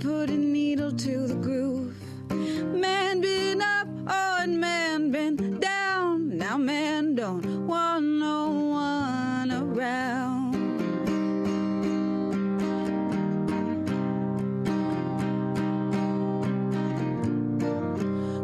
put a needle to the groove. Man been up, oh, and man been down. Now man don't want no one around.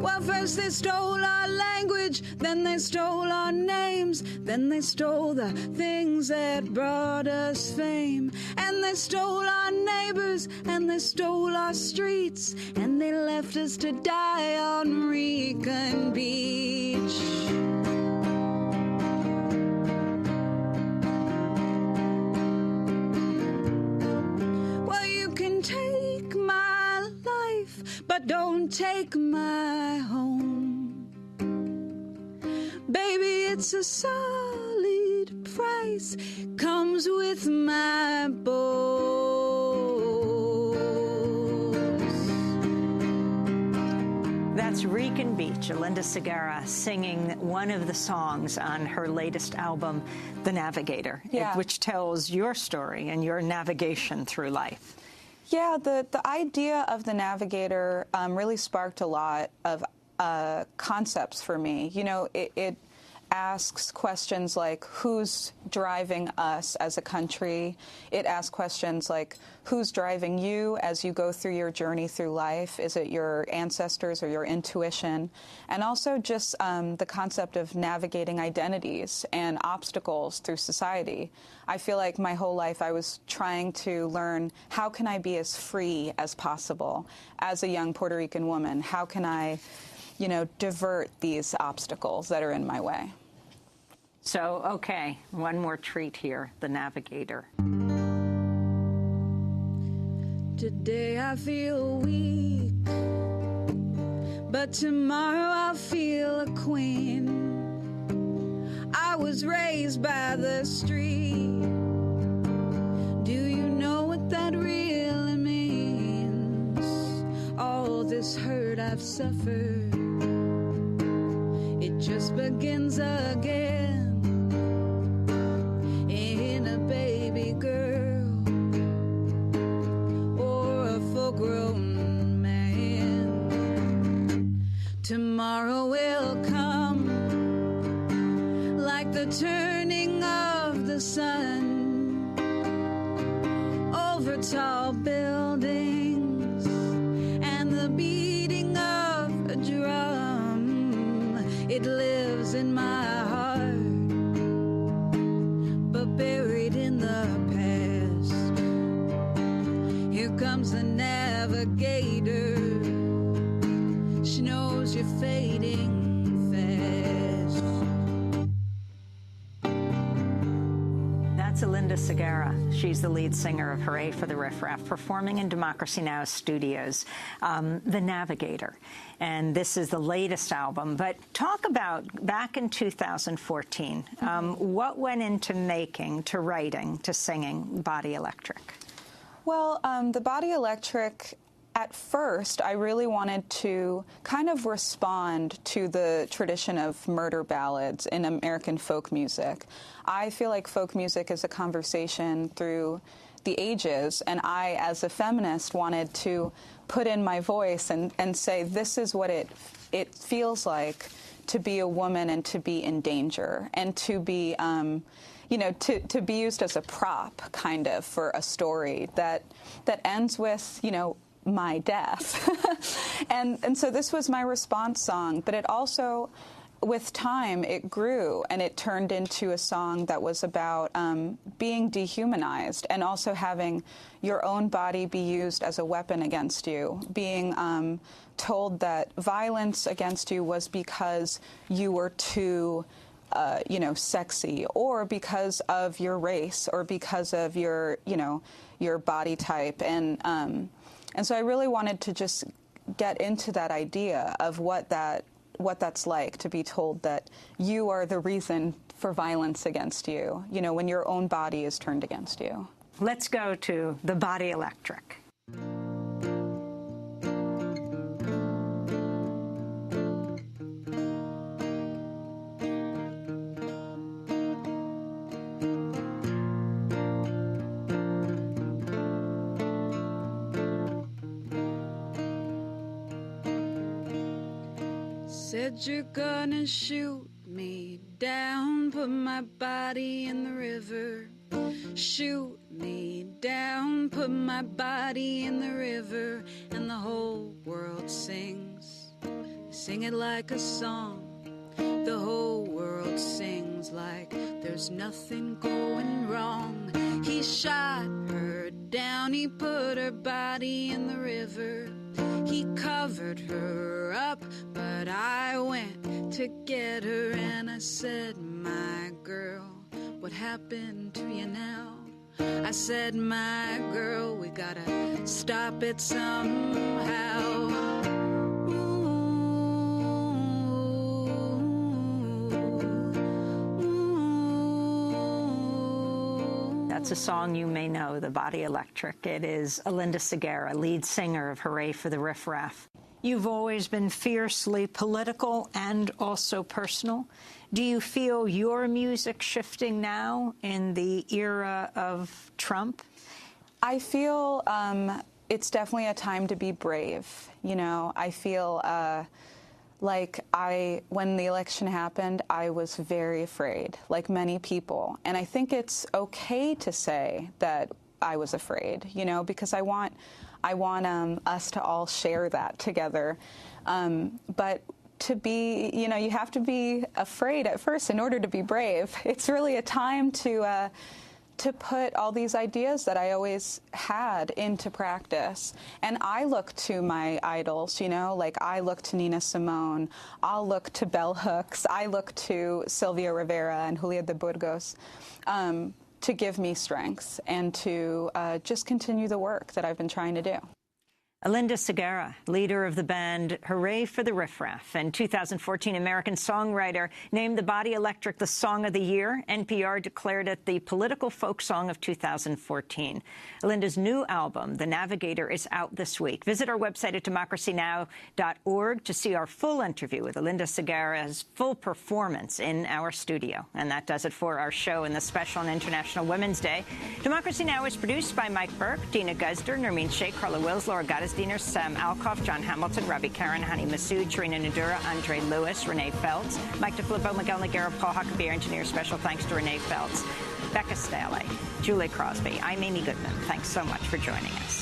Well, first they stole our language, then they stole our names, then they stole the things that brought us fame. And they stole our neighbors, and they stole our streets, and they left us to die on Recon Beach. Well, you can take my life, but don't take my home. Baby, it's a solid price, comes with my bones. That's Recon Beach, Linda Segarra singing one of the songs on her latest album, The Navigator, which tells your story and your navigation through life. Yeah, the idea of The Navigator really sparked a lot of concepts for me. You know, it asks questions like, who's driving us as a country? It asks questions like, who's driving you as you go through your journey through life? Is it your ancestors or your intuition? And also just the concept of navigating identities and obstacles through society. I feel like my whole life I was trying to learn, how can I be as free as possible as a young Puerto Rican woman? How can I, you know, divert these obstacles that are in my way? So, okay, one more treat here, The Navigator. Today I feel weak, but tomorrow I'll feel a queen. I was raised by the street. Do you know what that really means? All this hurt I've suffered, it just begins again in a baby girl or a full-grown man. Tomorrow will come like the turning of the sun over tall buildings and the beating of a drum. It lives in my heart, but buried in the past. Here comes the navigator. She knows you're fading fast. That's Linda Segarra. She's the lead singer of Hurray for the Riff Raff, performing in Democracy Now! Studios, The Navigator. And this is the latest album. But talk about, back in 2014, what went into making, to writing, to singing Body Electric? Well, the Body Electric, at first, I really wanted to kind of respond to the tradition of murder ballads in American folk music. I feel like folk music is a conversation through the ages, and I, as a feminist, wanted to put in my voice and say, this is what it feels like to be a woman and to be in danger, and to be, you know, to be used as a prop, kind of, for a story that ends with, you know, my death. and so this was my response song, but it also, with time, it grew and it turned into a song that was about being dehumanized and also having your own body be used as a weapon against you, being told that violence against you was because you were too you know, sexy, or because of your race, or because of your, you know, your body type. And so I really wanted to just get into that idea of what that's like, to be told that you are the reason for violence against you, you know, when your own body is turned against you. Let's go to the Body Electric. said you're gonna shoot me down, put my body in the river. Shoot me down, put my body in the river, and the whole world sings. They sing it like a song. The whole world sings like there's nothing going wrong. He shot her down, he put her body in the river. He covered her up, but I went to get her, and I said, my girl, what happened to you now? I said, my girl, we gotta stop it somehow. That's a song you may know, The Body Electric. It is Linda Segarra, lead singer of Hurray for the Riff Raff. You've always been fiercely political and also personal. Do you feel your music shifting now in the era of Trump? I feel it's definitely a time to be brave. You know, I feel like when the election happened, I was very afraid, like many people. And I think it's okay to say that I was afraid, you know, because I want us to all share that together. But to be, you know, you have to be afraid at first in order to be brave. It's really a time to put all these ideas that I always had into practice. And I look to my idols, you know, like I look to Nina Simone, I'll look to Bell Hooks, I look to Sylvia Rivera and Julia de Burgos to give me strength and to just continue the work that I've been trying to do. Linda Segarra, leader of the band Hurray for the Riff Raff, and 2014 American songwriter, named The Body Electric the Song of the Year. NPR declared it the political folk song of 2014. Linda's new album, The Navigator, is out this week. Visit our website at democracynow.org to see our full interview with Linda Segarra's full performance in our studio. And that does it for our show in the special on International Women's Day. Democracy Now! Is produced by Mike Burke, Dina Guzder, Nermeen Sheikh, Carla Wills, Laura Gaddis, Diener, Sam Alkoff, John Hamilton, Robbie Karen, Hani Massoud, Trina Nadura, Andre Lewis, Renee Feltz, Mike DeFilippo, Miguel Noguera, Paul Huckabee, our engineer. Special thanks to Renee Feltz, Becca Staley, Julie Crosby. I'm Amy Goodman. Thanks so much for joining us.